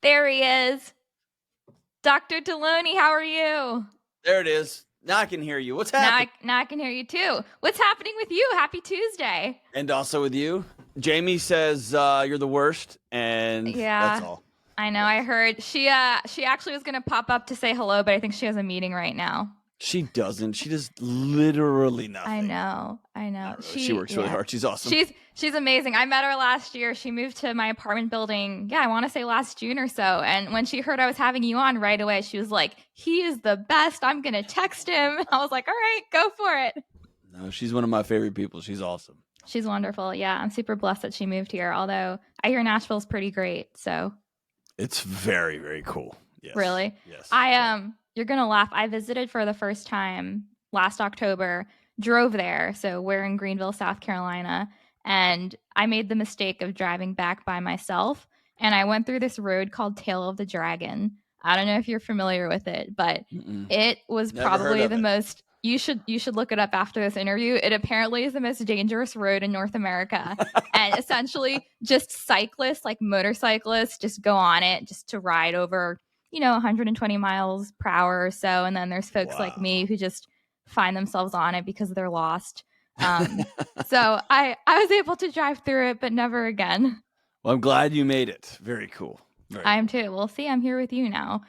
There he is. Dr. Delony, how are you? There it is. Now I can hear you. What's happening? Now I can hear you too. What's happening with you? Happy Tuesday. And also with you. Jamie says you're the worst, and that's all. I know. I heard she actually was gonna pop up to say hello, but I think she has a meeting right now. She doesn't. She does literally nothing. I know. Really. She works really hard. She's awesome. She's amazing. I met her last year. She moved to my apartment building. Yeah, I want to say last June or so. And when she heard I was having you on right away, she was like, "He is the best. I'm gonna text him." I was like, "All right, go for it." No, she's one of my favorite people. She's awesome. She's wonderful. Yeah, I'm super blessed that she moved here. Although I hear Nashville's pretty great. So it's very, very cool. Yes. Really? Yes. You're gonna laugh. I visited for the first time last October, drove there. So we're in Greenville, South Carolina, and I made the mistake of driving back by myself. And I went through this road called Tail of the Dragon. I don't know if you're familiar with it, but it was probably the most. You should look it up after this interview. It apparently is the most dangerous road in North America. And essentially just cyclists, like motorcyclists, just go on it just to ride over 120 miles per hour or so. And then there's folks like me who just find themselves on it because they're lost. So I was able to drive through it, but never again. Well, I'm glad you made it. Very cool. I am too. Well, see, I'm here with you now.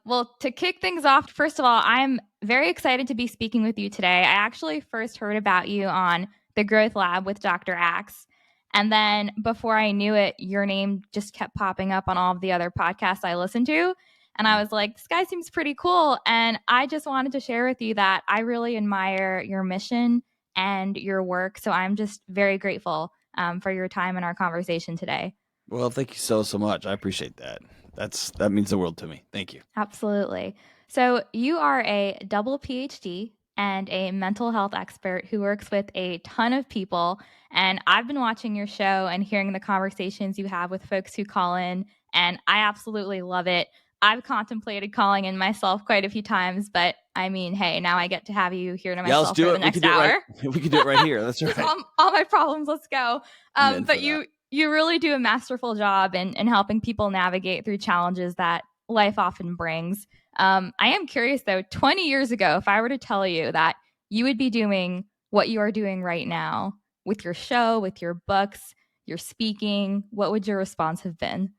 Well, to kick things off, first of all, I'm very excited to be speaking with you today. I actually first heard about you on the Growth Lab with Dr. Axe. And then before I knew it, your name just kept popping up on all of the other podcasts I listened to. And I was like, this guy seems pretty cool. And I just wanted to share with you that I really admire your mission and your work. So I'm just very grateful for your time and our conversation today. Well, thank you so much. I appreciate that. That means the world to me. Thank you. Absolutely. So you are a double PhD and a mental health expert who works with a ton of people. And I've been watching your show and hearing the conversations you have with folks who call in, and I absolutely love it. I've contemplated calling in myself quite a few times, but I mean, hey, now I get to have you here to myself for the next hour. We can do it right here. That's right. all my problems, let's go. But you really do a masterful job in helping people navigate through challenges that life often brings. I am curious, though, 20 years ago, if I were to tell you that you would be doing what you are doing right now with your show, with your books, your speaking, what would your response have been?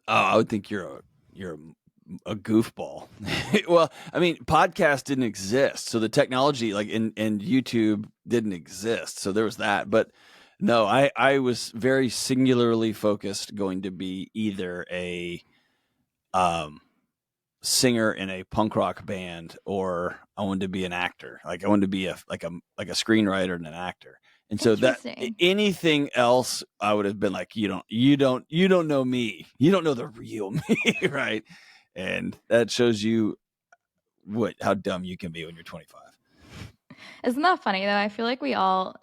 Oh, I would think you're a goofball. Well, I mean, podcast didn't exist. So the technology and YouTube didn't exist. So there was that. But no, I was very singularly focused going to be either a singer in a punk rock band, or I wanted to be an actor. Like I wanted to be a screenwriter and an actor. And so that anything else, I would have been like, you don't know me. You don't know the real me, right? And that shows you how dumb you can be when you're 25. Isn't that funny though? I feel like we all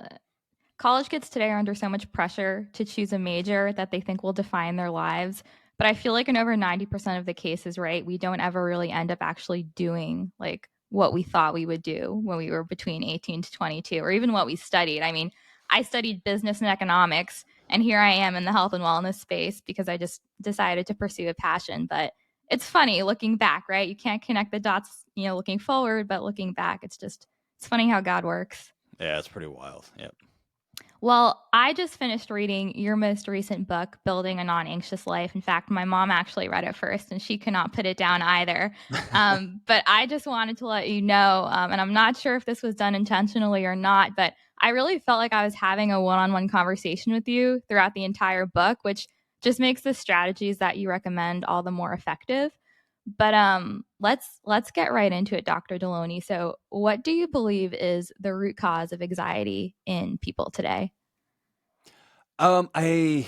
college kids today are under so much pressure to choose a major that they think will define their lives. But I feel like in over 90% of the cases, right, we don't ever really end up actually doing like what we thought we would do when we were between 18 to 22, or even what we studied. I mean, I studied business and economics, and here I am in the health and wellness space because I just decided to pursue a passion. But it's funny looking back, right? You can't connect the dots, looking forward, but looking back, it's funny how God works. Yeah, it's pretty wild. Yep. Well, I just finished reading your most recent book, Building a Non-Anxious Life. In fact, my mom actually read it first, and she could not put it down either. But I just wanted to let you know, and I'm not sure if this was done intentionally or not, but I really felt like I was having a one-on-one conversation with you throughout the entire book, which just makes the strategies that you recommend all the more effective. But let's get right into it, Dr. Delony. So what do you believe is the root cause of anxiety in people today? I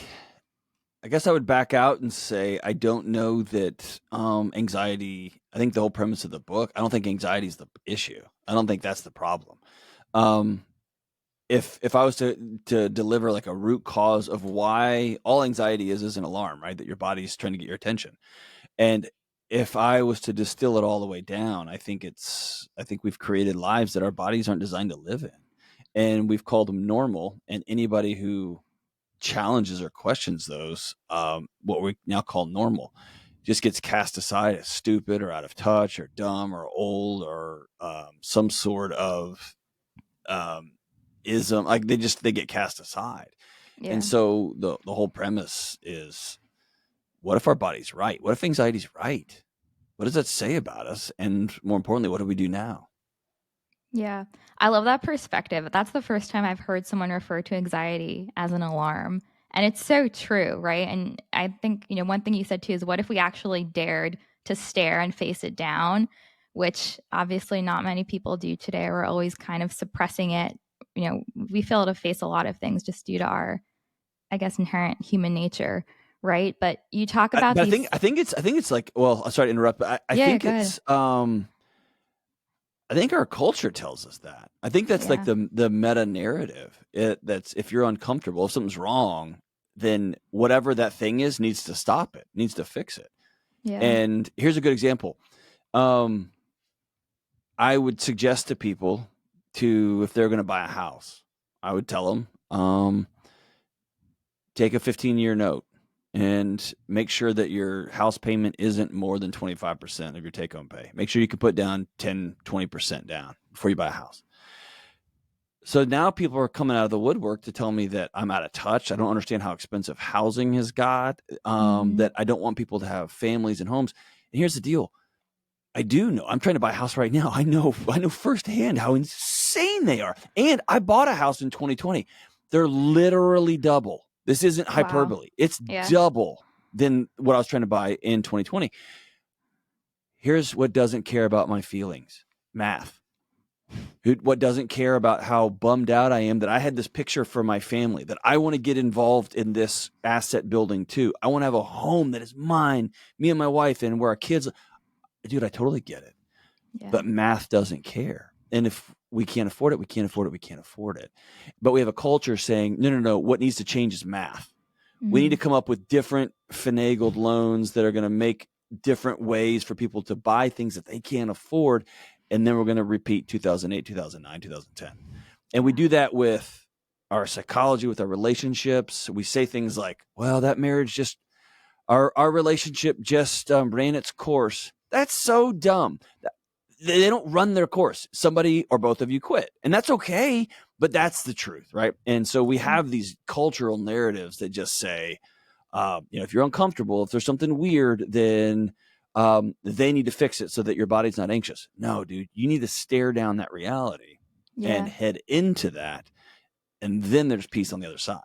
guess I would back out and say I don't know that anxiety. I think the whole premise of the book, I don't think anxiety is the issue. I don't think that's the problem. If I was to deliver like a root cause of why all anxiety is an alarm, right? That your body's trying to get your attention. And if I was to distill it all the way down, I think we've created lives that our bodies aren't designed to live in, and we've called them normal. And anybody who challenges or questions those, what we now call normal, just gets cast aside as stupid or out of touch or dumb or old or some sort of ism. Like they get cast aside. Yeah. And so the whole premise is, what if our body's right? What if anxiety's right? What does that say about us? And more importantly, what do we do now? Yeah. I love that perspective. That's the first time I've heard someone refer to anxiety as an alarm. And it's so true, right? And I think, one thing you said too is what if we actually dared to stare and face it down, which obviously not many people do today. We're always kind of suppressing it. We fail to face a lot of things just due to our, I guess, inherent human nature, right? But you talk about but these. I think it's like, well, I'm sorry to interrupt, but I Yeah, think go it's ahead. I think our culture tells us that. I think that's like Yeah. the meta narrative. That's if you're uncomfortable, if something's wrong, then whatever that thing is needs to stop it, needs to fix it. Yeah. And here's a good example. I would suggest to people if they're going to buy a house, I would tell them, take a 15-year note and make sure that your house payment isn't more than 25% of your take-home pay. Make sure you can put down 10, 20% down before you buy a house. So now people are coming out of the woodwork to tell me that I'm out of touch. I don't understand how expensive housing has got, that I don't want people to have families and homes. And here's the deal. I do know. I'm trying to buy a house right now. I know firsthand how insane they are. And I bought a house in 2020. They're literally double. This isn't hyperbole. It's double than what I was trying to buy in 2020. Here's what doesn't care about my feelings. Math. What doesn't care about how bummed out I am that I had this picture for my family, that I want to get involved in this asset building too. I want to have a home that is mine, me and my wife, and where our kids. Dude, I totally get it. Yeah. But math doesn't care. And if we can't afford it, we can't afford it, we can't afford it. But we have a culture saying, no, what needs to change is math. We need to come up with different finagled loans that are going to make different ways for people to buy things that they can't afford. And then we're going to repeat 2008, 2009, 2010. And we do that with our psychology, with our relationships. We say things like, well, that marriage just, our relationship just ran its course. That's so dumb. They don't run their course. Somebody or both of you quit. And that's okay, but that's the truth, right? And so we have these cultural narratives that just say, if you're uncomfortable, if there's something weird, then they need to fix it so that your body's not anxious. No, dude, you need to stare down that reality and head into that. And then there's peace on the other side.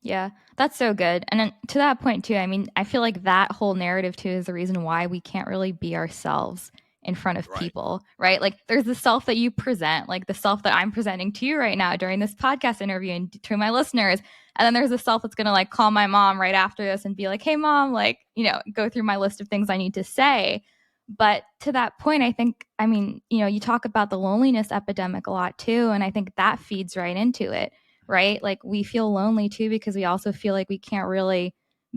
Yeah, that's so good. And then to that point too, I mean, I feel like that whole narrative too is the reason why we can't really be ourselves in front of people, right? Like there's the self that you present, like the self that I'm presenting to you right now during this podcast interview and to my listeners. And then there's the self that's going to like call my mom right after this and be like, "Hey mom, like, go through my list of things I need to say." But to that point, I think, I mean, you talk about the loneliness epidemic a lot too, and I think that feeds right into it, right? Like we feel lonely too because we also feel like we can't really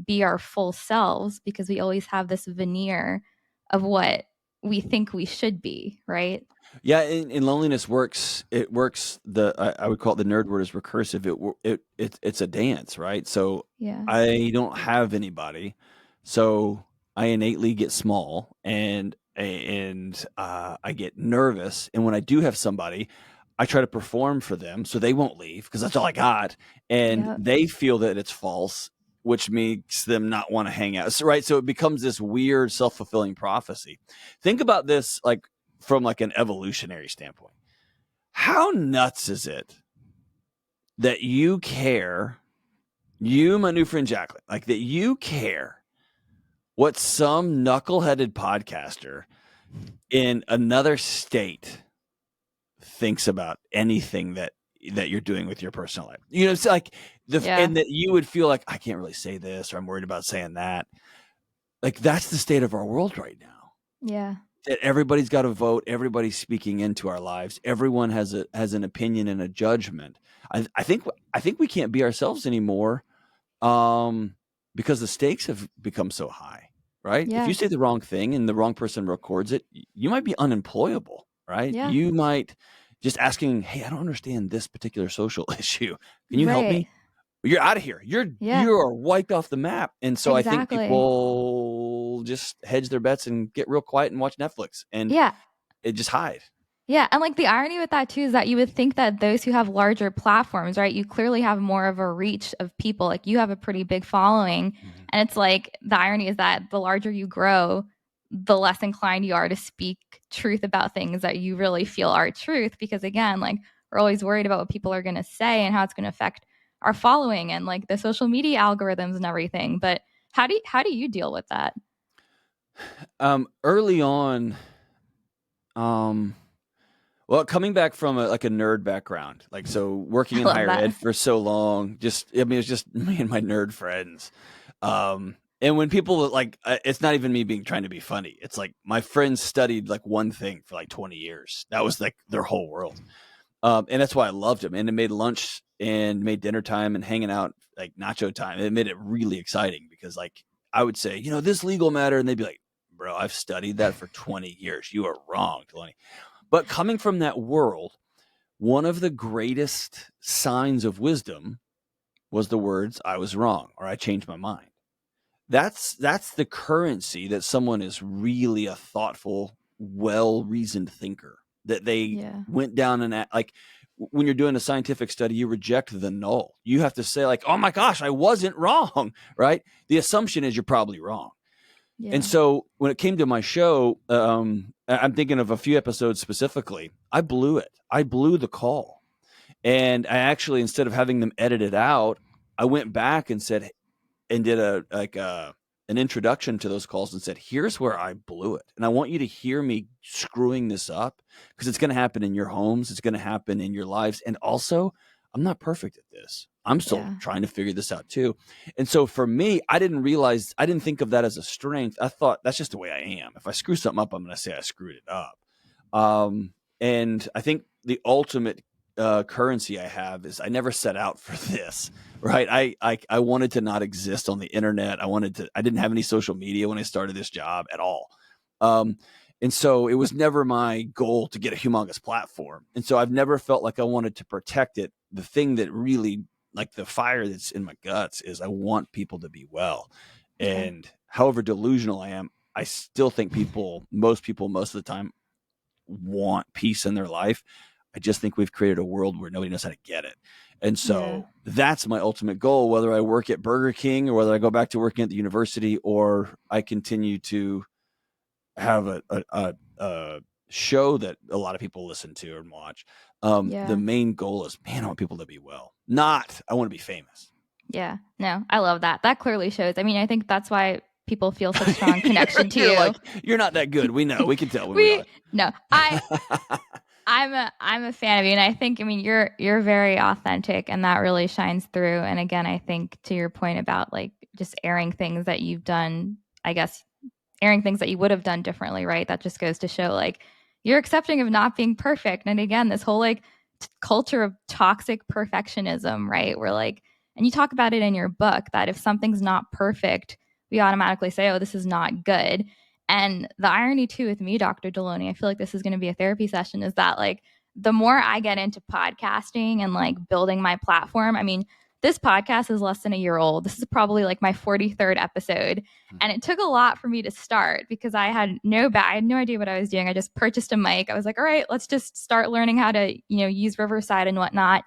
be our full selves because we always have this veneer of what we think we should be, right? Yeah, and loneliness works. It works. I would call it, the nerd word is recursive. It's a dance, right? So I don't have anybody, so I innately get small and I get nervous. And when I do have somebody, I try to perform for them so they won't leave because that's all I got, and they feel that it's false, which makes them not want to hang out. So, right. So it becomes this weird self-fulfilling prophecy. Think about this like from like an evolutionary standpoint. How nuts is it that you care, you, my new friend Jacqueline, like that you care what some knuckleheaded podcaster in another state thinks about anything that you're doing with your personal life? It's like and that you would feel like, I can't really say this, or I'm worried about saying that. Like that's the state of our world right now. Yeah. That everybody's got a vote. Everybody's speaking into our lives. Everyone has an opinion and a judgment. I think we can't be ourselves anymore, because the stakes have become so high, right? If you say the wrong thing and the wrong person records it, you might be unemployable, right? You might just asking, "Hey, I don't understand this particular social issue. Can you help me?" you're out of here. You're wiped off the map. And so I think people just hedge their bets and get real quiet and watch Netflix and it just hide. Yeah, and like the irony with that too is that you would think that those who have larger platforms, right? You clearly have more of a reach of people. Like you have a pretty big following, and it's like the irony is that the larger you grow, the less inclined you are to speak truth about things that you really feel are truth because again, like we're always worried about what people are going to say and how it's going to affect our following and like the social media algorithms and everything. But how do you deal with that? Early on, well, coming back from a nerd background, like so working in higher ed for so long, it was just me and my nerd friends. And when people like, it's not even me trying to be funny. It's like my friends studied like one thing for like 20 years. That was like their whole world. And that's why I loved them. And it made lunch and made dinner time and hanging out like nacho time. It made it really exciting because like I would say, this legal matter. And they'd be like, bro, I've studied that for 20 years. You are wrong, Delony. But coming from that world, one of the greatest signs of wisdom was the words, I was wrong, or I changed my mind. That's the currency that someone is really a thoughtful, well-reasoned thinker, that they went down and like when you're doing a scientific study, you reject the null. You have to say like, oh my gosh, I wasn't wrong, right? The assumption is you're probably wrong. Yeah. And so when it came to my show, I'm thinking of a few episodes specifically. I blew it. I blew the call. And I actually, instead of having them edit it out, I went back and said, and did an introduction to those calls and said, here's where I blew it. And I want you to hear me screwing this up because it's going to happen in your homes. It's going to happen in your lives. And also, I'm not perfect at this. I'm still trying to figure this out too. And so for me, I didn't think of that as a strength. I thought that's just the way I am. If I screw something up, I'm going to say I screwed it up. And I think the ultimate currency I have is I never set out for this, right? I wanted to not exist on the internet. I didn't have any social media when I started this job at all. And so it was never my goal to get a humongous platform. And so I've never felt like I wanted to protect it. The thing that really, like the fire that's in my guts is I want people to be well. And however delusional I am, I still think most people, most of the time want peace in their life. I just think we've created a world where nobody knows how to get it. And so that's my ultimate goal, whether I work at Burger King or whether I go back to working at the university or I continue to have a show that a lot of people listen to and watch. The main goal is, man, I want people to be well. Not, I want to be famous. Yeah. No, I love that. That clearly shows. I mean, I think that's why people feel such strong connection to you. Like, you're not that good. We know. We can tell when we are. No, I'm a fan of you, and I think you're very authentic, and that really shines through. And again, I think to your point about like just airing things that you've done, I guess airing things that you would have done differently, right? That just goes to show like you're accepting of not being perfect. And again, this whole like culture of toxic perfectionism, right? Where like, and you talk about it in your book that if something's not perfect, we automatically say, oh, this is not good. And the irony too with me, Dr. Delony, I feel like this is going to be a therapy session, is that like the more I get into podcasting and like building my platform, I mean, this podcast is less than a year old. This is probably like my 43rd episode. And it took a lot for me to start because I had no idea what I was doing. I just purchased a mic. I was like, all right, let's just start learning how to, use Riverside and whatnot.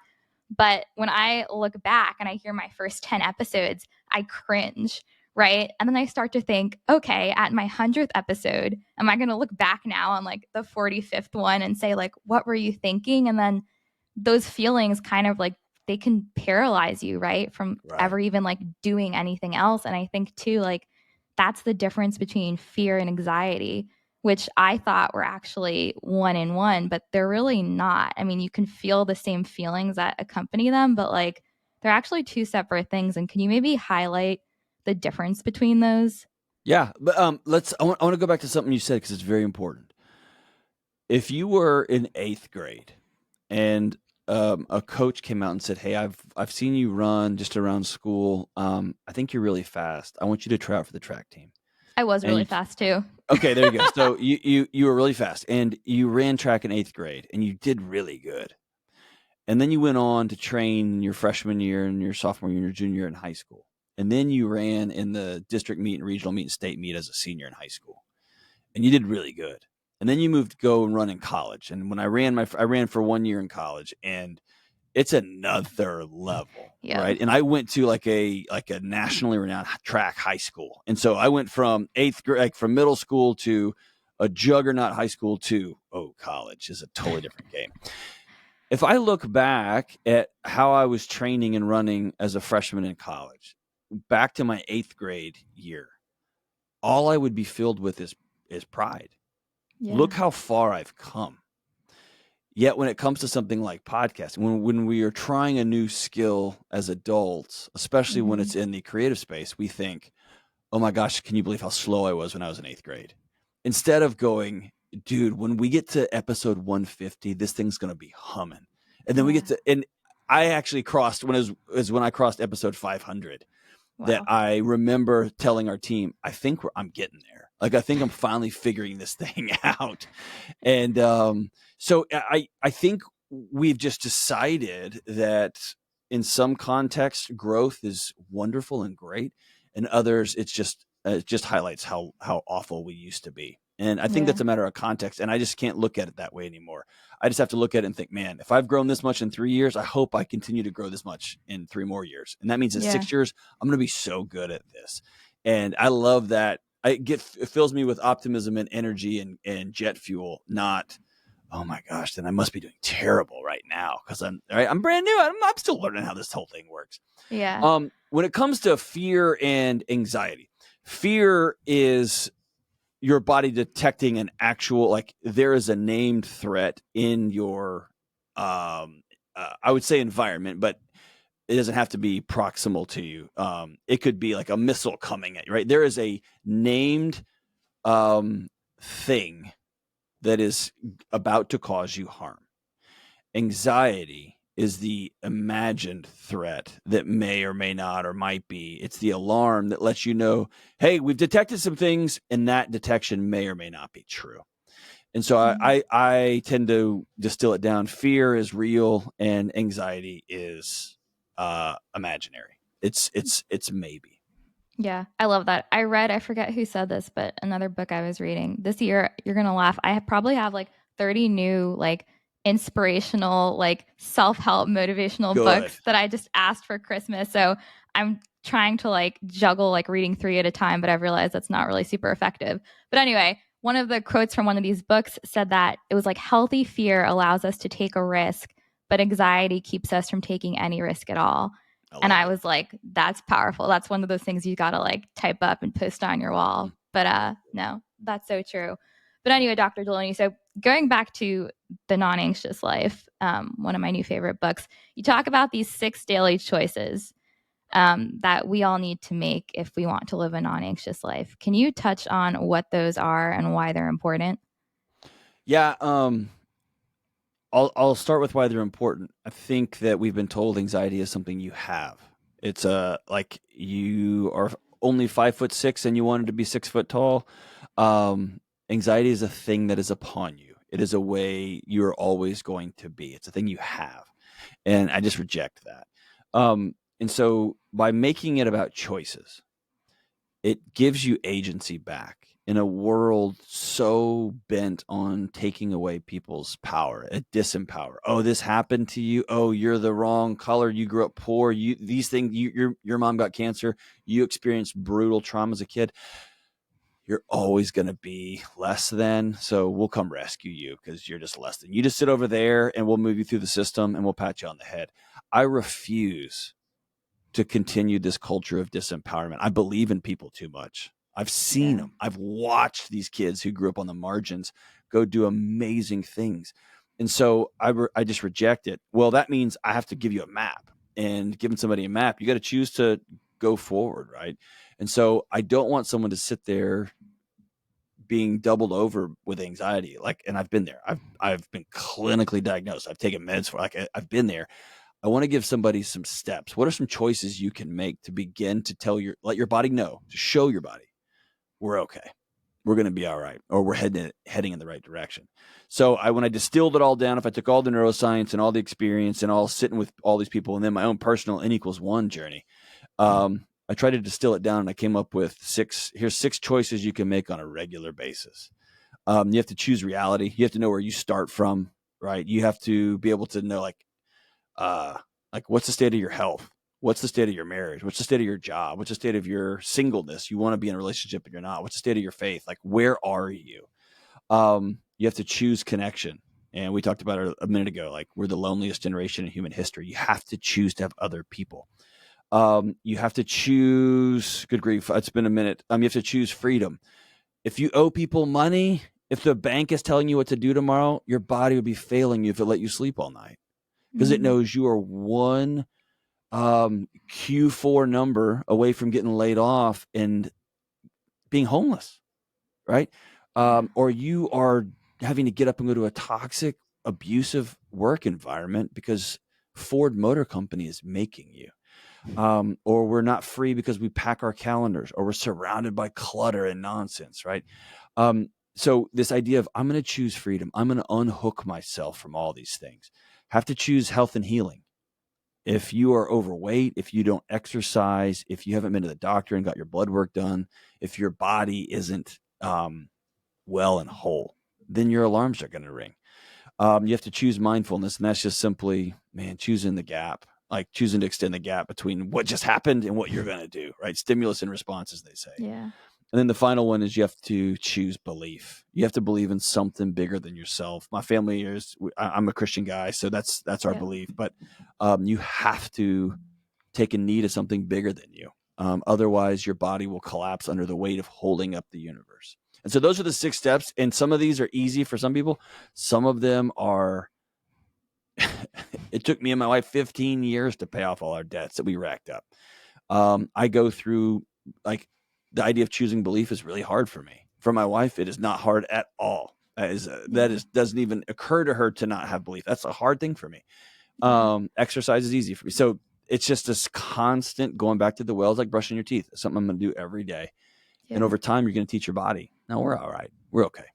But when I look back and I hear my first 10 episodes, I cringe, right? And then I start to think, okay, at my 100th episode, am I going to look back now on like the 45th one and say like, what were you thinking? And then those feelings kind of like, they can paralyze you, right? From ever even like doing anything else. And I think too, like that's the difference between fear and anxiety, which I thought were actually one in one, but they're really not. I mean, you can feel the same feelings that accompany them, but like they're actually two separate things. And can you maybe highlight the difference between those? Yeah, but I want to go back to something you said because it's very important. If you were in 8th grade and a coach came out and said, "Hey, I've seen you run just around school. I think you're really fast. I want you to try out for the track team." I was really fast too. Okay, there you go. So you were really fast, and you ran track in 8th grade, and you did really good. And then you went on to train your freshman year and your sophomore year and your junior year in high school. And then you ran in the district meet and regional meet and state meet as a senior in high school. And you did really good. And then you moved to go and run in college. And when I ran for 1 year in college, and it's another level, right? And I went to like a nationally renowned track high school. And so I went from 8th grade, like from middle school to a juggernaut high school to, college is a totally different game. If I look back at how I was training and running as a freshman in college, back to my 8th grade year, all I would be filled with is pride. Yeah. Look how far I've come. Yet when it comes to something like podcasting, when we are trying a new skill as adults, especially when it's in the creative space, we think, oh my gosh, can you believe how slow I was when I was in 8th grade? Instead of going, dude, when we get to episode 150, this thing's going to be humming. And then we get to, and I actually crossed when I crossed episode 500. Wow. That I remember telling our team, I think I'm getting there. Like, I think I'm finally figuring this thing out. And so I think we've just decided that in some contexts, growth is wonderful and great. In others, it just highlights how awful we used to be. And I think that's a matter of context. And I just can't look at it that way anymore. I just have to look at it and think, man, if I've grown this much in 3 years, I hope I continue to grow this much in 3 more years. And that means in 6 years, I'm going to be so good at this. And I love that. It fills me with optimism and energy and jet fuel, not, oh my gosh, then I must be doing terrible right now because I'm brand new. I'm still learning how this whole thing works. Yeah. When it comes to fear and anxiety, fear is your body detecting an actual, like, there is a named threat in your, I would say environment, but it doesn't have to be proximal to you. It could be like a missile coming at you, right? There is a named thing that is about to cause you harm. Anxiety is the imagined threat that may or may not or might be. It's the alarm that lets you know, hey, we've detected some things, and that detection may or may not be true. And so I tend to distill it down. Fear is real, and anxiety is imaginary. It's maybe. Yeah, I love that. I forget who said this, but another book I was reading this year, you're going to laugh. I probably have like 30 new, like, inspirational, like, self-help motivational books that I just asked for Christmas. So I'm trying to like juggle like reading 3 at a time, but I've realized that's not really super effective. But anyway, one of the quotes from one of these books said that it was like, healthy fear allows us to take a risk, but anxiety keeps us from taking any risk at all. And I was like, that's powerful. That's one of those things you got to like type up and post on your wall. But no, that's so true. But anyway, Dr. Delony, so going back to The Non-Anxious Life, one of my new favorite books, you talk about these 6 daily choices that we all need to make if we want to live a non-anxious life. Can you touch on what those are and why they're important? Yeah. I'll start with why they're important. I think that we've been told anxiety is something you have. It's like you are only 5'6" and you wanted to be 6 foot tall. Anxiety is a thing that is upon you. It is a way you're always going to be. It's a thing you have. And I just reject that. And so by making it about choices, it gives you agency back in a world so bent on taking away people's power, disempower. Oh, this happened to you. Oh, you're the wrong color. You grew up poor. These things. Your mom got cancer. You experienced brutal trauma as a kid. You're always going to be less than. So we'll come rescue you because you're just less than. You just sit over there and we'll move you through the system and we'll pat you on the head. I refuse to continue this culture of disempowerment. I believe in people too much. I've seen them. I've watched these kids who grew up on the margins go do amazing things. And so I just reject it. Well, that means I have to give you a map, and giving somebody a map, you got to choose to go forward. Right. And so I don't want someone to sit there being doubled over with anxiety. Like, and I've been there. I've been clinically diagnosed. I've taken meds for, like, I've been there. I want to give somebody some steps. What are some choices you can make to begin to let your body know, to show your body we're okay. we're going to be all right, or we're heading in the right direction. So when I distilled it all down, if I took all the neuroscience and all the experience and all sitting with all these people and then my own personal N=1 journey, I tried to distill it down and I came up with here's 6 choices you can make on a regular basis. You have to choose reality. You have to know where you start from, right? You have to be able to know like what's the state of your health? What's the state of your marriage? What's the state of your job? What's the state of your singleness? You want to be in a relationship and you're not. What's the state of your faith? Like, where are you? You have to choose connection. And we talked about it a minute ago. Like, we're the loneliest generation in human history. You have to choose to have other people. You have to choose, good grief, it's been a minute. You have to choose freedom. If you owe people money, if the bank is telling you what to do tomorrow, your body would be failing you if it let you sleep all night, because it knows you are one Q4 number away from getting laid off and being homeless, right? Or you are having to get up and go to a toxic, abusive work environment because Ford Motor Company is making you. Or we're not free because we pack our calendars, or we're surrounded by clutter and nonsense, right? So this idea of I'm going to choose freedom, I'm going to unhook myself from all these things. Have to choose health and healing. If you are overweight, if you don't exercise, if you haven't been to the doctor and got your blood work done, if your body isn't well and whole, then your alarms are going to ring. You have to choose mindfulness, and that's just simply, choosing the gap, like choosing to extend the gap between what just happened and what you're going to do, right? Stimulus and response, as they say. Yeah. And then the final one is you have to choose belief. You have to believe in something bigger than yourself. My family I'm a Christian guy, so that's our belief. But you have to take a knee to something bigger than you. Otherwise, your body will collapse under the weight of holding up the universe. And so those are the 6 steps. And some of these are easy for some people. Some of them are, it took me and my wife 15 years to pay off all our debts that we racked up. I go through, like, the idea of choosing belief is really hard for me. For my wife, it is not hard at all. Doesn't even occur to her to not have belief. That's a hard thing for me. Exercise is easy for me. So it's just this constant going back to the wells, like brushing your teeth. It's something I'm going to do every day. Yeah. And over time, you're going to teach your body. No, we're all right. We're okay.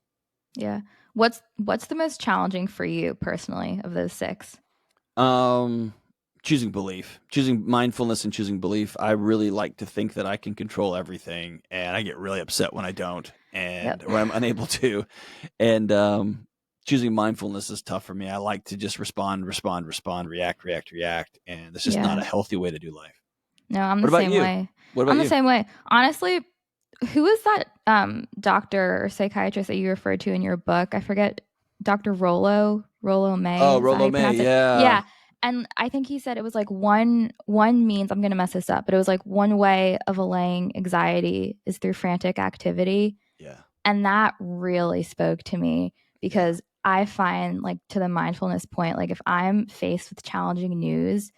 Yeah. What's the most challenging for you personally of those 6? Choosing belief, choosing mindfulness and choosing belief. I really like to think that I can control everything, and I get really upset when I don't, and when I'm unable to. And choosing mindfulness is tough for me. I like to just respond, react, and it's just not a healthy way to do life. No, I'm the same way. What about you? I'm the same way. Honestly, who is that doctor or psychiatrist that you referred to in your book? I forget. Dr. Rollo May. Oh, Rollo May, yeah. Yeah. And I think he said it was like one means, I'm going to mess this up, but it was like one way of allaying anxiety is through frantic activity. Yeah. And that really spoke to me because I find, like, to the mindfulness point, like if I'm faced with challenging news,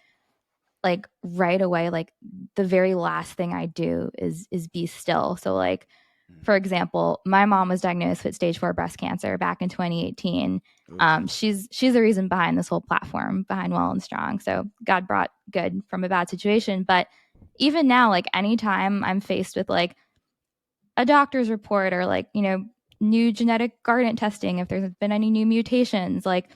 like right away, like the very last thing I do is be still. So like, for example, my mom was diagnosed with stage 4 breast cancer back in 2018. She's the reason behind this whole platform, behind WellnStrong. So God brought good from a bad situation. But even now, like anytime I'm faced with like a doctor's report or like, new genetic garden testing, if there's been any new mutations, like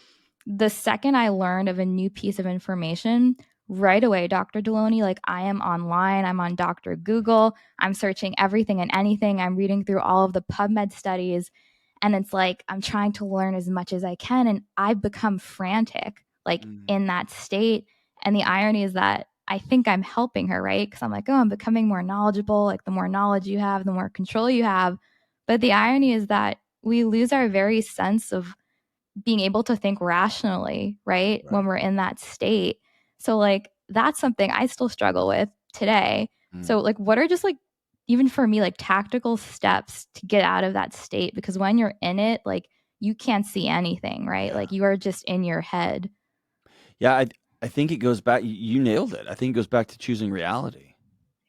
the second I learned of a new piece of information, right away, Dr. Delony, like I am online, I'm on Dr. Google, I'm searching everything and anything, I'm reading through all of the PubMed studies, and it's like I'm trying to learn as much as I can, and I've become frantic, like in that state. And the irony is that I think I'm helping her, right? Because I'm like, oh, I'm becoming more knowledgeable. Like the more knowledge you have, the more control you have. But the irony is that we lose our very sense of being able to think rationally, right? When we're in that state. So like, that's something I still struggle with today. So like, what are just like, even for me, like tactical steps to get out of that state? Because when you're in it, like you can't see anything, right? Like you are just in your head. Yeah. I think it goes back, you nailed it. I think it goes back to choosing reality.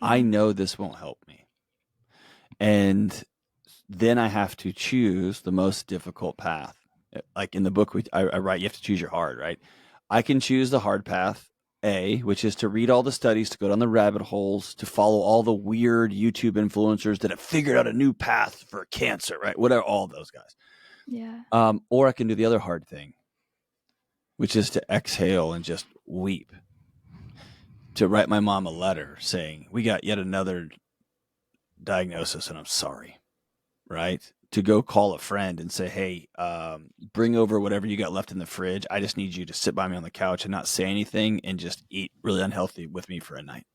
I know this won't help me. And then I have to choose the most difficult path. Like in the book, I write, you have to choose your hard, right? I can choose the hard path, which is to read all the studies, to go down the rabbit holes, to follow all the weird YouTube influencers that have figured out a new path for cancer, right? Whatever, all those guys. Yeah. Or I can do the other hard thing, which is to exhale and just weep. To write my mom a letter saying, we got yet another diagnosis and I'm sorry, right? To go call a friend and say, hey, bring over whatever you got left in the fridge. I just need you to sit by me on the couch and not say anything and just eat really unhealthy with me for a night.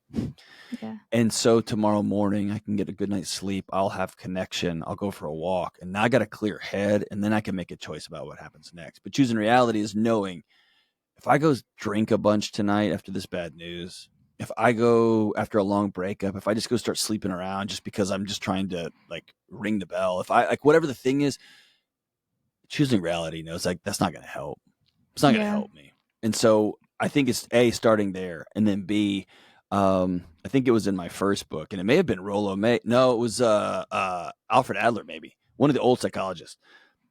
Yeah. And so tomorrow morning I can get a good night's sleep. I'll have connection. I'll go for a walk. And now I got a clear head, and then I can make a choice about what happens next. But choosing reality is knowing if I go drink a bunch tonight after this bad news, if I go after a long breakup, if I just go start sleeping around just because I'm just trying to like ring the bell, if I like whatever the thing is, choosing reality knows like that's not going to help. It's not going to help me. And so I think it's A, starting there, and then B, I think it was in my first book, and it may have been Rollo May. No, it was Alfred Adler, maybe one of the old psychologists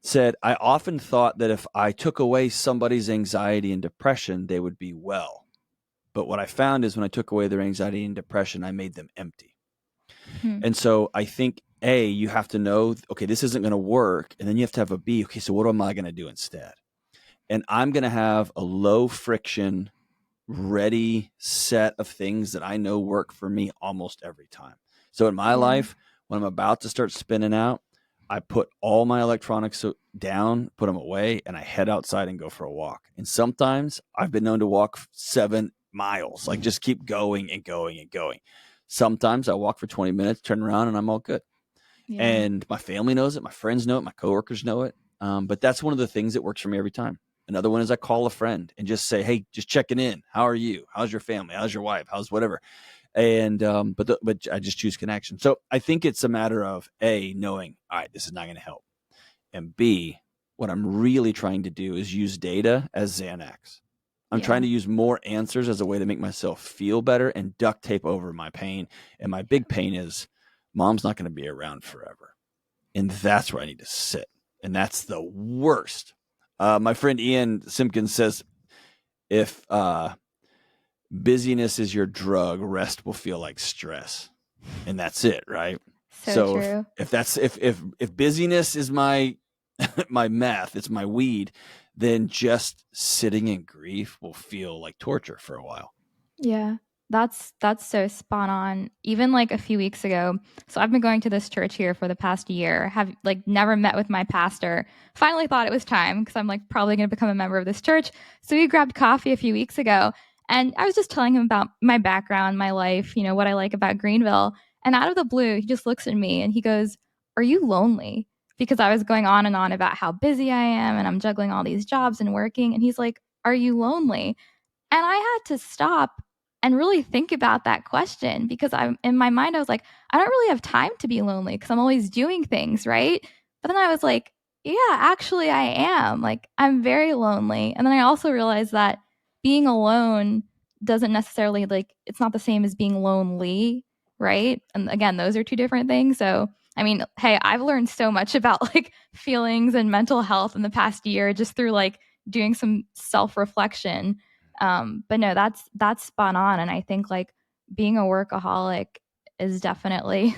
said, I often thought that if I took away somebody's anxiety and depression, they would be well. But what I found is when I took away their anxiety and depression, I made them empty. And so I think A, you have to know, okay, this isn't going to work. And then you have to have a B, okay, so what am I going to do instead? And I'm going to have a low friction, ready set of things that I know work for me almost every time. So in my life, when I'm about to start spinning out, I put all my electronics down, put them away, and I head outside and go for a walk. And sometimes I've been known to walk 7 miles, like just keep going and going and going. Sometimes I walk for 20 minutes, turn around, and I'm all good. Yeah. And my family knows it. My friends know it. My coworkers know it. But that's one of the things that works for me every time. Another one is I call a friend and just say, hey, just checking in. How are you? How's your family? How's your wife? How's whatever? And but I just choose connection. So I think it's a matter of A, knowing, all right, this is not going to help. And B, what I'm really trying to do is use data as Xanax. I'm trying to use more answers as a way to make myself feel better and duct tape over my pain. And my big pain is mom's not going to be around forever. And that's where I need to sit. And that's the worst. My friend Ian Simpkins says, if busyness is your drug, rest will feel like stress. And that's it, right? So true. If busyness is my my meth, it's my weed, then just sitting in grief will feel like torture for a while. Yeah. That's so spot on. Even like a few weeks ago, so I've been going to this church here for the past year, have like never met with my pastor. Finally thought it was time because I'm like probably going to become a member of this church. So we grabbed coffee a few weeks ago, and I was just telling him about my background, my life, what I like about Greenville. And out of the blue, he just looks at me and he goes, "Are you lonely?" Because I was going on and on about how busy I am and I'm juggling all these jobs and working, and he's like, "Are you lonely?" And I had to stop and really think about that question because I'm in my mind, I was like, I don't really have time to be lonely because I'm always doing things, right? But then I was like, yeah, actually, I am. Like, I'm very lonely. And then I also realized that being alone doesn't necessarily, like, it's not the same as being lonely, right? And again, those are two different things. So, I mean, hey, I've learned so much about like feelings and mental health in the past year just through like doing some self reflection. But no, that's spot on. And I think like being a workaholic is definitely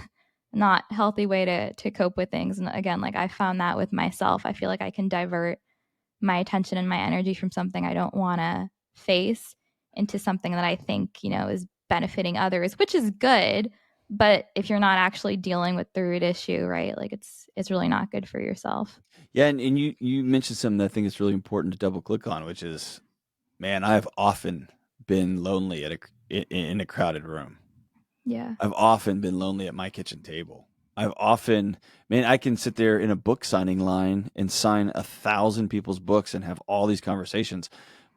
not a healthy way to cope with things. And again, like I found that with myself. I feel like I can divert my attention and my energy from something I don't want to face into something that I think, is benefiting others, which is good. But if you're not actually dealing with the root issue, right? Like it's really not good for yourself. Yeah, and you mentioned something that I think is really important to double click on, which is, man, I've often been lonely in a crowded room. Yeah. I've often been lonely at my kitchen table. I can sit there in a book signing line and sign 1,000 people's books and have all these conversations,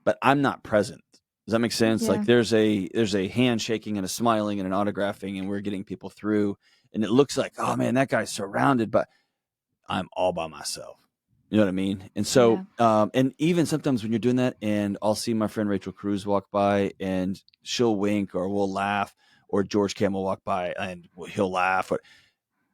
but I'm not present. Does that make sense? Yeah. Like there's a handshaking and a smiling and an autographing, and we're getting people through, and it looks like, oh man, that guy's surrounded, but I'm all by myself. You know what I mean? And so, and even sometimes when you're doing that, and I'll see my friend Rachel Cruz walk by, and she'll wink, or we'll laugh, or George Cam will walk by and he'll laugh. Or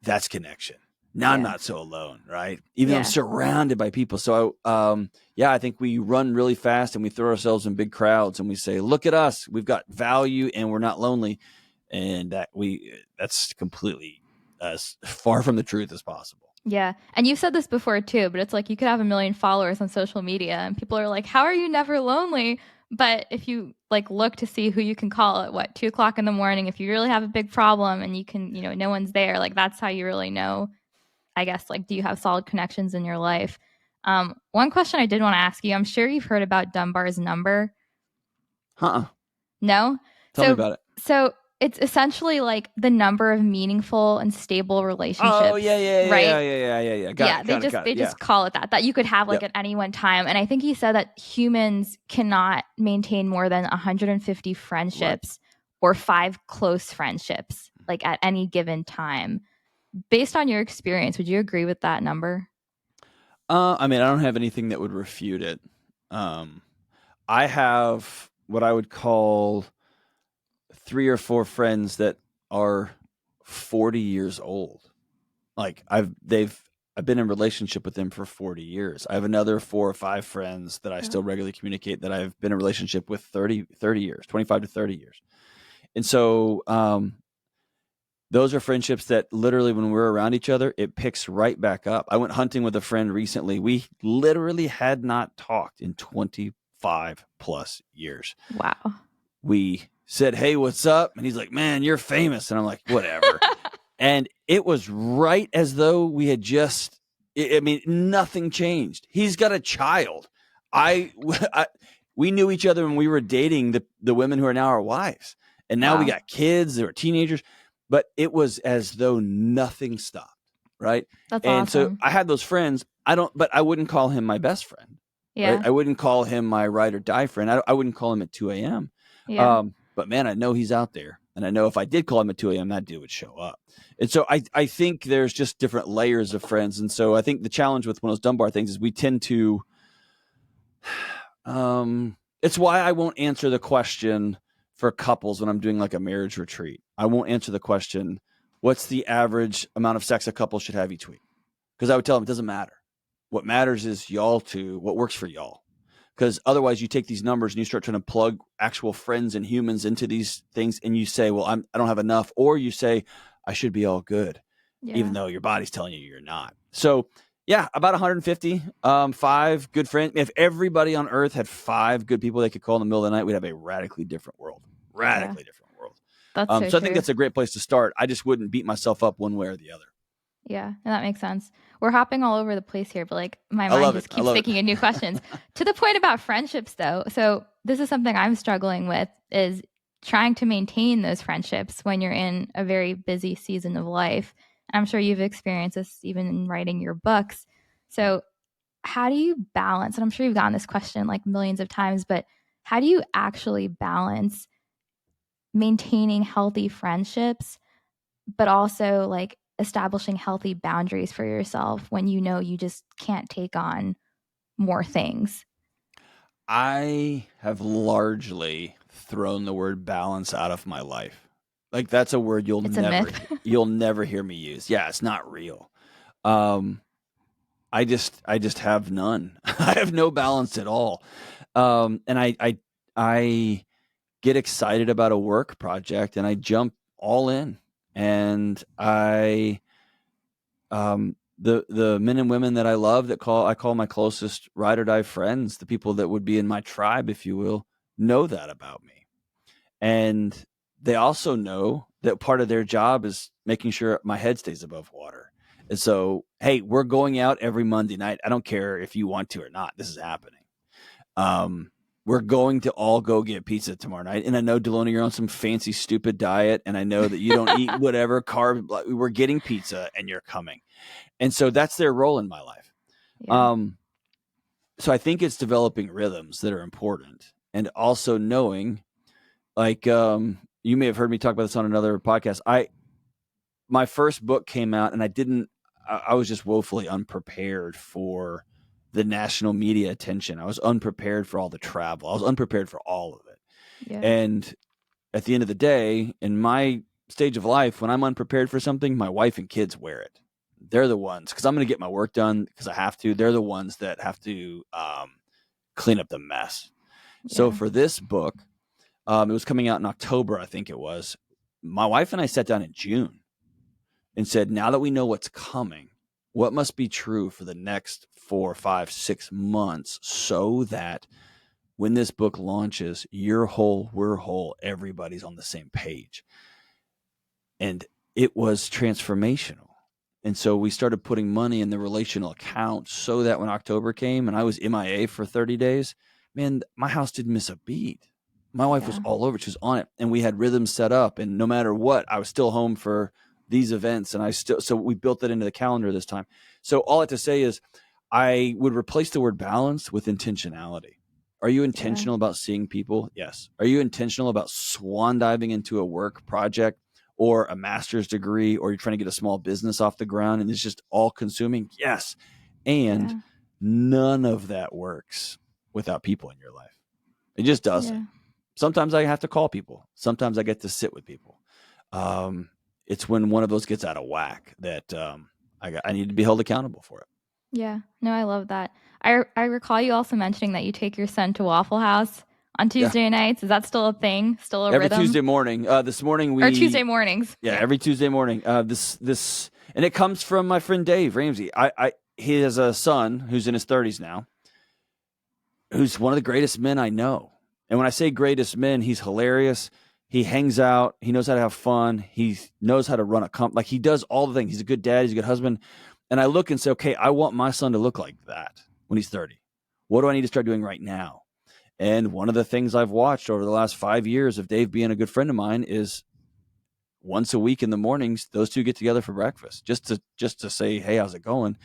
that's connection. now I'm not so alone, right? Even though I'm surrounded by people. So, I think we run really fast and we throw ourselves in big crowds and we say, look at us, we've got value and we're not lonely. And that's completely as far from the truth as possible. Yeah. And you've said this before too, but it's like you could have 1 million followers on social media and people are like, how are you never lonely? But if you like look to see who you can call at 2:00 in the morning, if you really have a big problem and you can, no one's there, like that's how you really know, I guess, like, do you have solid connections in your life? One question I did want to ask you, I'm sure you've heard about Dunbar's number. No? Tell me about it. So it's essentially like the number of meaningful and stable relationships. Oh, yeah, right? Yeah. Got it. They just call it that you could have like at any one time. And I think he said that humans cannot maintain more than 150 friendships or 5 close friendships, like at any given time. Based on your experience, would you agree with that number? I mean, I don't have anything that would refute it. I have what I would call 3 or 4 friends that are 40 years old. Like I've been in relationship with them for 40 years. I have another 4 or 5 friends that I still regularly communicate that I've been in a relationship with 30 years, 25 to 30 years. And so, those are friendships that literally when we're around each other, it picks right back up. I went hunting with a friend recently. We literally had not talked in 25 plus years. Wow. We said, hey, what's up? And he's like, man, you're famous. And I'm like, whatever. And it was right as though we had just, I mean, nothing changed. He's got a child. We knew each other when we were dating the women who are now our wives. And now we got kids, they were teenagers. But it was as though nothing stopped, right? That's and awesome. So I had those friends. But I wouldn't call him my best friend. Yeah. Right? I wouldn't call him my ride or die friend. I wouldn't call him at 2 a.m. Yeah. But man, I know he's out there. And I know if I did call him at 2 a.m., that dude would show up. And so I think there's just different layers of friends. And so I think the challenge with one of those Dunbar things is we tend to, it's why I won't answer the question for couples when I'm doing like a marriage retreat. I won't answer the question, what's the average amount of sex a couple should have each week? Because I would tell them it doesn't matter. What matters is y'all two, what works for y'all. Because otherwise you take these numbers and you start trying to plug actual friends and humans into these things and you say, well, I don't have enough. Or you say, I should be all good, even though your body's telling you you're not. So yeah, about 150, 5 good friends. If everybody on earth had 5 good people they could call in the middle of the night, we'd have a radically different world. Different world. That's so I think that's a great place to start. I just wouldn't beat myself up one way or the other. Yeah, and that makes sense. We're hopping all over the place here, but like my mind just keeps thinking of new questions. To the point about friendships though. So this is something I'm struggling with is trying to maintain those friendships when you're in a very busy season of life. And I'm sure you've experienced this even in writing your books. So how do you balance, and I'm sure you've gotten this question like millions of times, but how do you actually balance maintaining healthy friendships, but also like establishing healthy boundaries for yourself when you know you just can't take on more things? I have largely thrown the word balance out of my life. Like that's a word you'll never hear me use. Yeah, it's not real. I just have none. I have no balance at all. And I get excited about a work project and I jump all in. And the men and women that I love I call my closest ride or die friends, the people that would be in my tribe, if you will, know that about me. And they also know that part of their job is making sure my head stays above water. And so, hey, we're going out every Monday night. I don't care if you want to or not. This is happening. We're going to all go get pizza tomorrow night. And I know, Delony, you're on some fancy, stupid diet. And I know that you don't eat whatever carb. We're getting pizza and you're coming. And so that's their role in my life. Yeah. So I think it's developing rhythms that are important. And also knowing, like, you may have heard me talk about this on another podcast. My first book came out and I was just woefully unprepared for the national media attention. I was unprepared for all the travel. I was unprepared for all of it. Yeah. And at the end of the day, in my stage of life, when I'm unprepared for something, my wife and kids wear it. they're the ones, because I'm going to get my work done because I have to. They're the ones that have to clean up the mess. Yeah. So for this book, it was coming out in October, I think it was. My wife and I sat down in June and said, now that we know what's coming, what must be true for the next 4, 5, 6 months so that when this book launches, you're whole, we're whole, everybody's on the same page. And it was transformational. And so we started putting money in the relational account so that when October came and I was MIA for 30 days, man, my house didn't miss a beat. My wife was all over it. She was on it. And we had rhythms set up. And no matter what, I was still home for these events. And so we built that into the calendar this time. So all I have to say is I would replace the word balance with intentionality. Are you intentional about seeing people? Yes. Are you intentional about swan diving into a work project or a master's degree, or you're trying to get a small business off the ground and it's just all consuming? Yes. And none of that works without people in your life. It just doesn't. Yeah. Sometimes I have to call people. Sometimes I get to sit with people. It's when one of those gets out of whack that I need to be held accountable for it. Yeah. No, I love that. I recall you also mentioning that you take your son to Waffle House on Tuesday nights. Is that still a thing? Still a every rhythm? Tuesday morning. This morning or Tuesday mornings. Yeah, every Tuesday morning. This and it comes from my friend Dave Ramsey. He has a son who's in his 30s now, who's one of the greatest men I know. And when I say greatest men, he's hilarious. He hangs out. He knows how to have fun. He knows how to run a company. Like, he does all the things. He's a good dad. He's a good husband. And I look and say, okay, I want my son to look like that when he's 30. What do I need to start doing right now? And one of the things I've watched over the last 5 years of Dave being a good friend of mine is once a week in the mornings, those two get together for breakfast just to say, hey, how's it going?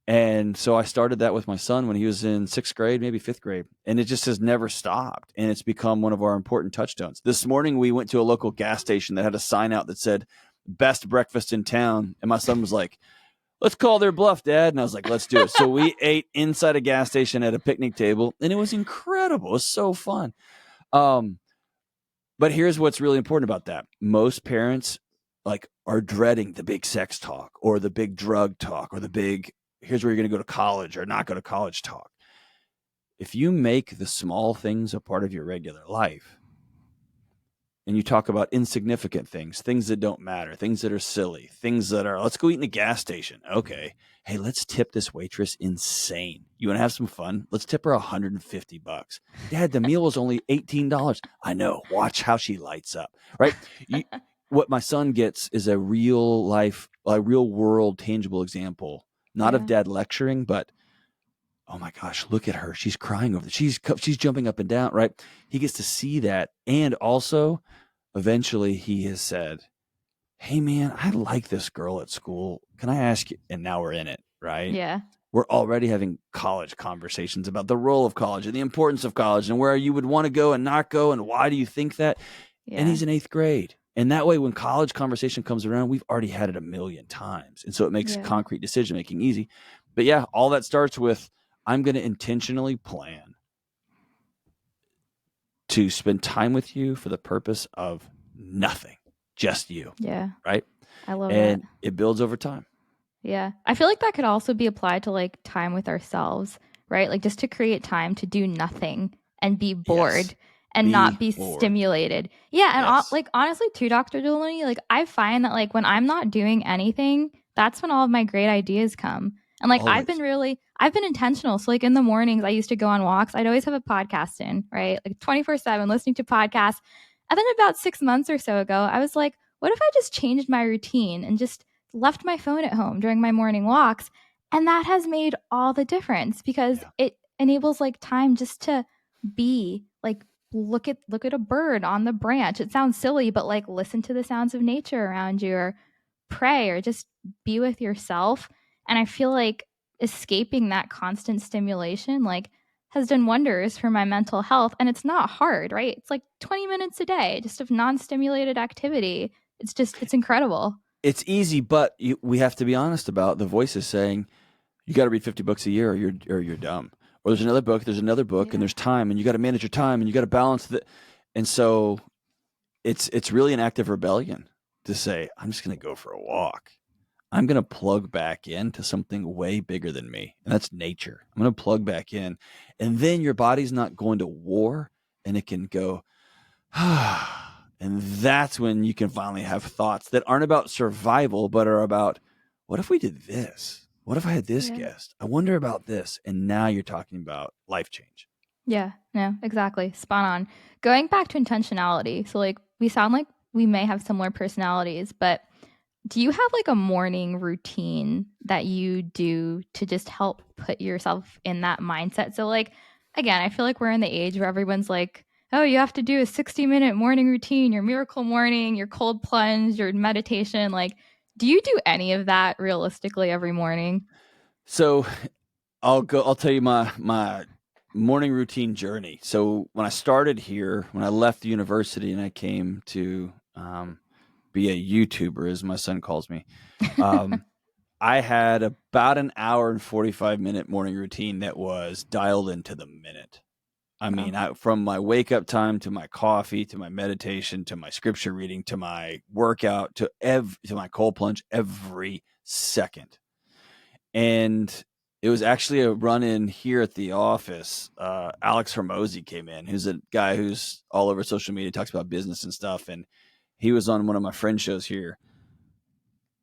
And so I started that with my son when he was in 6th grade, maybe 5th grade. And it just has never stopped. And it's become one of our important touchstones. This morning, we went to a local gas station that had a sign out that said, best breakfast in town. And my son was like, let's call their bluff, Dad. And I was like, let's do it. So we ate inside a gas station at a picnic table, and it was incredible. It was so fun. But here's what's really important about that. Most parents are dreading the big sex talk or the big drug talk or the big, here's where you're going to go to college or not go to college talk. If you make the small things a part of your regular life, and you talk about insignificant things that don't matter, things that are silly, things that are, let's go eat in the gas station. Okay. Hey, let's tip this waitress insane. You want to have some fun? Let's tip her $150. Dad, the meal was only $18. I know. Watch how she lights up, right? What my son gets is a real life, a real world, tangible example, not of dad lecturing, but oh my gosh, look at her. She's crying over it. She's jumping up and down, right? He gets to see that. And also, eventually he has said, hey man, I like this girl at school. Can I ask you? And now we're in it, right? Yeah. We're already having college conversations about the role of college and the importance of college and where you would want to go and not go. And why do you think that? Yeah. And he's in 8th grade. And that way, when college conversation comes around, we've already had it a million times. And so it makes concrete decision-making easy. But yeah, all that starts with, I'm going to intentionally plan to spend time with you for the purpose of nothing, just you. Yeah. Right? I love that. And it builds over time. Yeah. I feel like that could also be applied to time with ourselves, right? Like just to create time to do nothing and be bored and not be stimulated. Yeah. And honestly too, Dr. Delony, I find that when I'm not doing anything, that's when all of my great ideas come. And I've been intentional. So in the mornings I used to go on walks. I'd always have a podcast in, right? 24/7 listening to podcasts. And then about 6 months or so ago, I was like, what if I just changed my routine and just left my phone at home during my morning walks? And that has made all the difference because it enables time just to be, look at a bird on the branch. It sounds silly, but listen to the sounds of nature around you, or pray, or just be with yourself. And I feel like escaping that constant stimulation has done wonders for my mental health. And it's not hard, right? It's 20 minutes a day just of non-stimulated activity. It's incredible. It's easy, but we have to be honest about the voices saying, you got to read 50 books a year or you're dumb. Or there's another book, and there's time, and you got to manage your time, and you got to balance the. And so it's really an act of rebellion to say, I'm just going to go for a walk. I'm going to plug back into something way bigger than me, and that's nature. I'm going to plug back in, and then your body's not going to war, and it can go, and that's when you can finally have thoughts that aren't about survival, but are about, what if we did this? What if I had this guest? I wonder about this. And now you're talking about life change. Yeah, no, exactly. Spot on. Going back to intentionality. So, like, we sound like we may have similar personalities, but do you have like a morning routine that you do to just help put yourself in that mindset? So, like, again, I feel like we're in the age where everyone's like, oh, you have to do a 60-minute morning routine, your miracle morning, your cold plunge, your meditation. Like, do you do any of that realistically every morning? So I'll tell you my morning routine journey. So when I started here, when I left the university and I came to be a YouTuber, as my son calls me, I had about an hour and 45-minute morning routine that was dialed into the minute. I mean, from my wake up time to my coffee to my meditation to my scripture reading to my workout to my cold plunge, every second. And it was actually a run in here at the office. Alex Hermosi came in, who's a guy who's all over social media, talks about business and stuff. And he was on one of my friend shows here.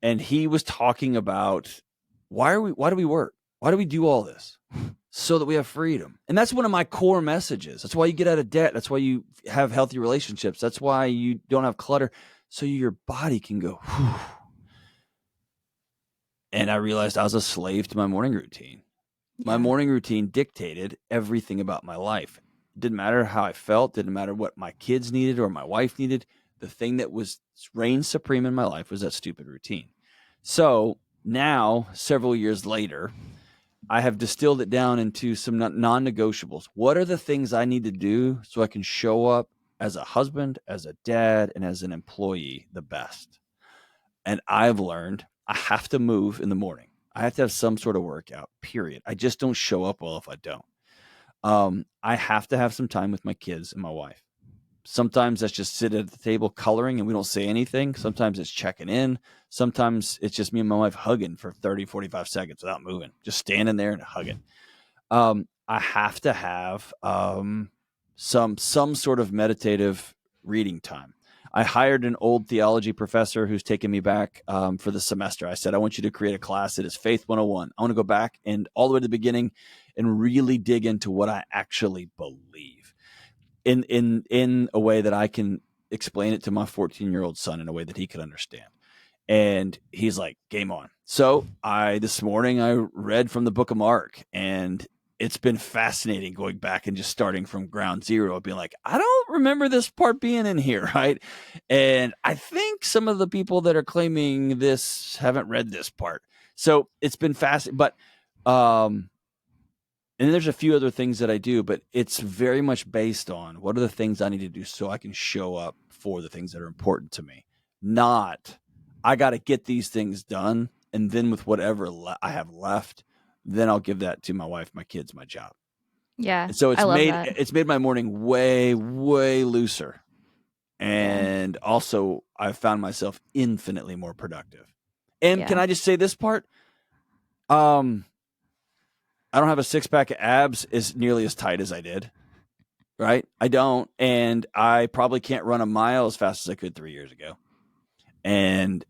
And he was talking about why do we work? Why do we do all this? So that we have freedom. And that's one of my core messages. That's why you get out of debt. That's why you have healthy relationships. That's why you don't have clutter. So your body can go, whew. And I realized I was a slave to my morning routine. My morning routine dictated everything about my life. It didn't matter how I felt. Didn't matter what my kids needed or my wife needed. The thing that was reigned supreme in my life was that stupid routine. So now, several years later, I have distilled it down into some non-negotiables. What are the things I need to do so I can show up as a husband, as a dad, and as an employee the best? And I've learned I have to move in the morning. I have to have some sort of workout, period. I just don't show up well if I don't. I have to have some time with my kids and my wife. Sometimes that's just sit at the table coloring and we don't say anything. Sometimes it's checking in. Sometimes it's just me and my wife hugging for 30, 45 seconds without moving, just standing there and hugging. I have to have some sort of meditative reading time. I hired an old theology professor who's taken me back for the semester. I said, I want you to create a class that is Faith 101. I want to go back and all the way to the beginning and really dig into what I actually believe in a way that I can explain it to my 14-year-old son in a way that he could understand. And he's like, game on. So this morning I read from the book of Mark, and it's been fascinating going back and just starting from ground zero, being like, I don't remember this part being in here, right? And I think some of the people that are claiming this haven't read this part. So it's been fascinating. But and there's a few other things that I do, but it's very much based on what are the things I need to do so I can show up for the things that are important to me. Not, I got to get these things done. And then with whatever I have left, then I'll give that to my wife, my kids, my job. Yeah. And so I love that. it's made my morning way, way looser. And also I've found myself infinitely more productive. And can I just say this part? I don't have a six-pack of abs as nearly as tight as I did, right? I don't. And I probably can't run a mile as fast as I could 3 years ago. And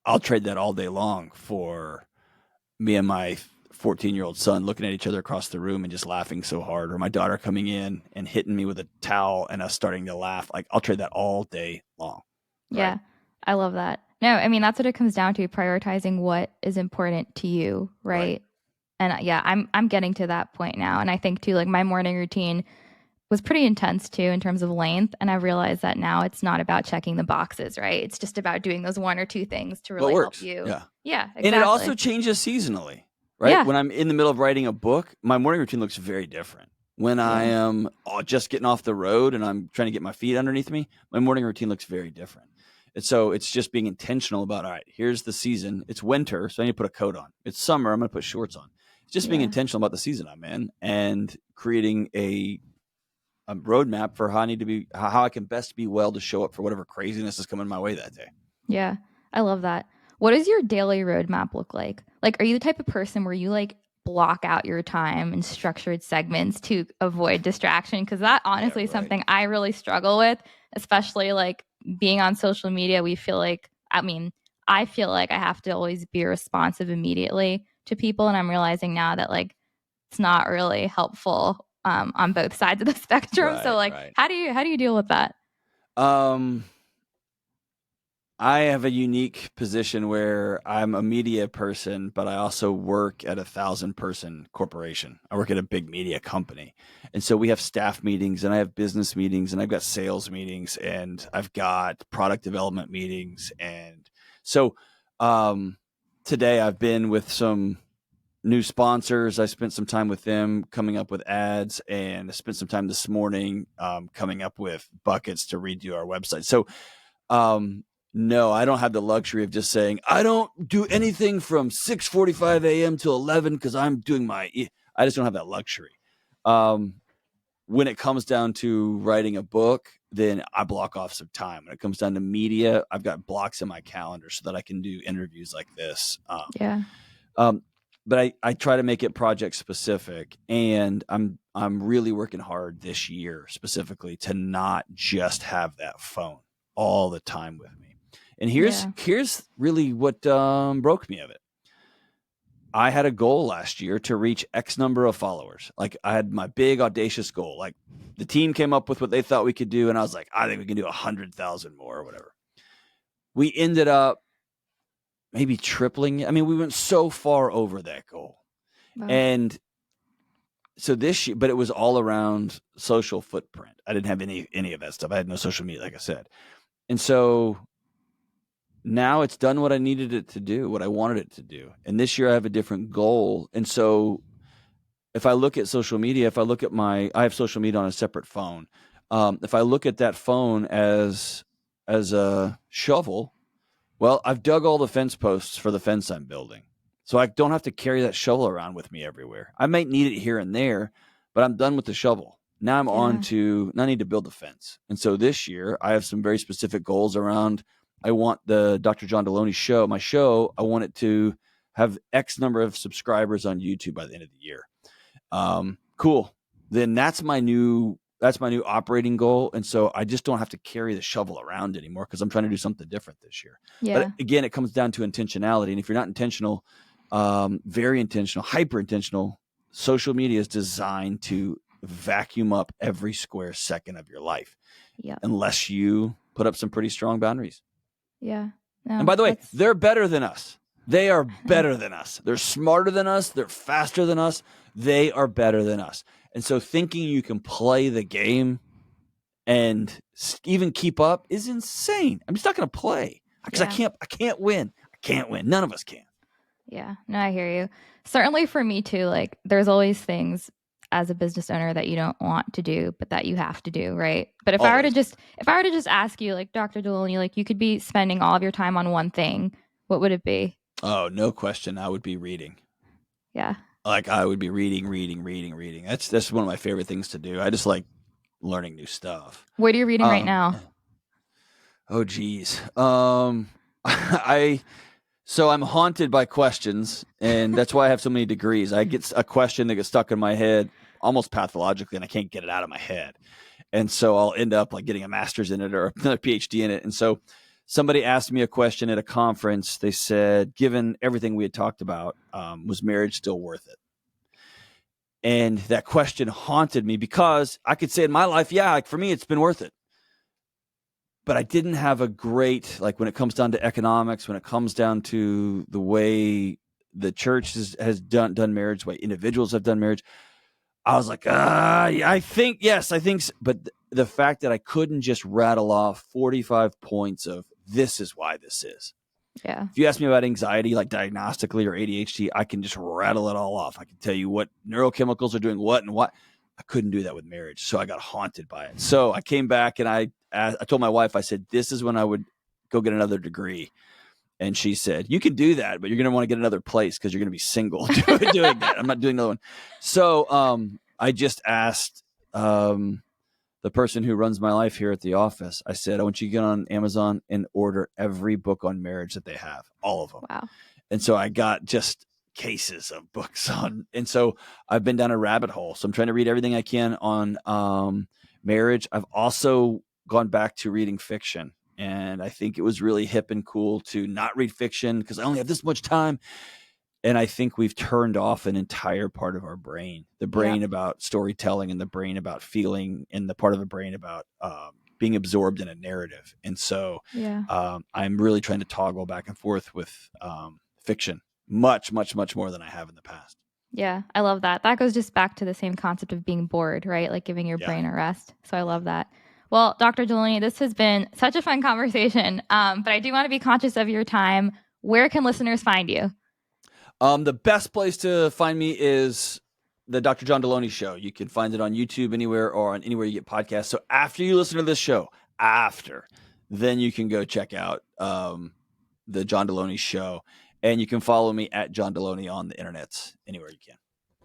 I'll trade that all day long for me and my 14-year-old son looking at each other across the room and just laughing so hard, or my daughter coming in and hitting me with a towel and us starting to laugh. Like, I'll trade that all day long. Right? Yeah. I love that. No, I mean, that's what it comes down to, prioritizing what is important to you, right? And yeah, I'm getting to that point now. And I think too, like, my morning routine was pretty intense too in terms of length. And I realized that now it's not about checking the boxes, right? It's just about doing those one or two things to really help you. Yeah. Yeah, exactly. And it also changes seasonally, right? Yeah. When I'm in the middle of writing a book, my morning routine looks very different. When I am just getting off the road and I'm trying to get my feet underneath me, my morning routine looks very different. And so it's just being intentional about, all right, here's the season. It's winter, so I need to put a coat on. It's summer, I'm going to put shorts on. It's just being intentional about the season I'm in and creating a roadmap for how I can best be well to show up for whatever craziness is coming my way that day. Yeah, I love that. What does your daily roadmap look like? Like, are you the type of person where you like block out your time in structured segments to avoid distraction? Because that honestly is something I really struggle with, especially like being on social media. We feel like, I mean, I feel like I have to always be responsive immediately to people. And I'm realizing now that like it's not really helpful on both sides of the spectrum. So like, how do you deal with that? I have a unique position where I'm a media person, but I also work at a 1,000-person corporation. I work at a big media company. And so we have staff meetings, and I have business meetings, and I've got sales meetings, and I've got product development meetings. And so today I've been with some new sponsors. I spent some time with them coming up with ads, and I spent some time this morning coming up with buckets to redo our website. So no, I don't have the luxury of just saying, I don't do anything from 6:45 a.m. to 11 because I'm doing I just don't have that luxury. When it comes down to writing a book, then I block off some time. When it comes down to media, I've got blocks in my calendar so that I can do interviews like this. But I try to make it project specific, and I'm really working hard this year specifically to not just have that phone all the time with me. And here's really what broke me of it. I had a goal last year to reach X number of followers. Like I had my big audacious goal. Like the team came up with what they thought we could do, and I was like, I think we can do 100,000 more or whatever. We ended up maybe tripling. I mean, we went so far over that goal. Wow. And so this year, but it was all around social footprint. I didn't have any of that stuff. I had no social media, like I said. And so now it's done what I needed it to do, what I wanted it to do. And this year I have a different goal. And so if I look at social media, if I look at I have social media on a separate phone. If I look at that phone as a shovel, well, I've dug all the fence posts for the fence I'm building. So I don't have to carry that shovel around with me everywhere. I might need it here and there, but I'm done with the shovel. Now I'm on to, now I need to build a fence. And so this year I have some very specific goals around, I want the Dr. John Delony Show, my show, I want it to have X number of subscribers on YouTube by the end of the year. Cool. Then that's my new operating goal. And so I just don't have to carry the shovel around anymore because I'm trying to do something different this year. But again, it comes down to intentionality. And if you're not intentional, very intentional, hyper intentional, social media is designed to vacuum up every square second of your life. Unless you put up some pretty strong boundaries. No, and by the way, they're better than us. They are better than us. They're smarter than us. They're faster than us. They are better than us. And so thinking you can play the game and even keep up is insane. I'm just not going to play because I can't win. I can't win. None of us can. Yeah, no, I hear you. Certainly for me too, like there's always things as a business owner that you don't want to do, but that you have to do, right? But if I were to just ask you, like Dr. Delony, like you could be spending all of your time on one thing, what would it be? Oh, no question. I would be reading. Yeah. Like I would be reading. That's one of my favorite things to do. I just like learning new stuff. What are you reading right now? Oh, geez. So I'm haunted by questions, and that's why I have so many degrees. I get a question that gets stuck in my head almost pathologically, and I can't get it out of my head. And so I'll end up like getting a master's in it or another PhD in it. And so somebody asked me a question at a conference. They said, given everything we had talked about, was marriage still worth it? And that question haunted me because I could say in my life, yeah, like for me, it's been worth it. But I didn't have a great, like when it comes down to economics, when it comes down to the way the church has done marriage, the way individuals have done marriage, I was like, I think, yes, I think so. But the fact that I couldn't just rattle off 45 points of this is why this is. Yeah. If you ask me about anxiety, like diagnostically or ADHD, I can just rattle it all off. I can tell you what neurochemicals are doing what and what. I couldn't do that with marriage. So I got haunted by it. So I came back and I told my wife, I said, this is when I would go get another degree. And she said, you can do that, but you're going to want to get another place because you're going to be single doing that. I'm not doing another one. So I just asked the the person who runs my life here at the office, I said, I want you to get on Amazon and order every book on marriage that they have, all of them. Wow. And so I got just cases of books on, and so I've been down a rabbit hole. So I'm trying to read everything I can on marriage. I've also gone back to reading fiction, and I think it was really hip and cool to not read fiction because I only have this much time. And I think we've turned off an entire part of our brain, the brain about storytelling and the brain about feeling and the part of the brain about being absorbed in a narrative. And so I'm really trying to toggle back and forth with fiction much, much, much more than I have in the past. Yeah, I love that. That goes just back to the same concept of being bored, right? Like giving your brain a rest. So I love that. Well, Dr. Delony, this has been such a fun conversation, but I do want to be conscious of your time. Where can listeners find you? The best place to find me is the Dr. John Delony Show. You can find it on YouTube anywhere or on anywhere you get podcasts. So after you listen to this show, then you can go check out the John Delony Show. And you can follow me at John Delony on the internet, anywhere you can.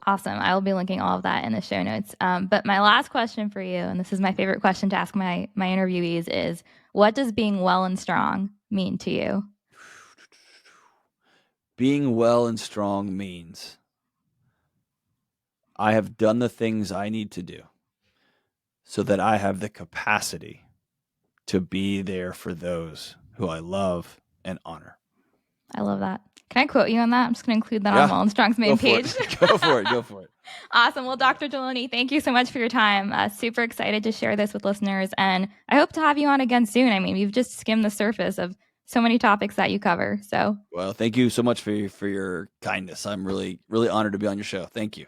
Awesome. I will be linking all of that in the show notes. But my last question for you, and this is my favorite question to ask my interviewees, is what does being well and strong mean to you? Being well and strong means I have done the things I need to do so that I have the capacity to be there for those who I love and honor. I love that. Can I quote you on that? I'm just going to include that on WellnStrong's main page. Go for it. Awesome. Well, Dr. Delony, thank you so much for your time. Super excited to share this with listeners. And I hope to have you on again soon. I mean, you've just skimmed the surface of so many topics that you cover. So, well, thank you so much for your kindness. I'm really, really honored to be on your show. Thank you.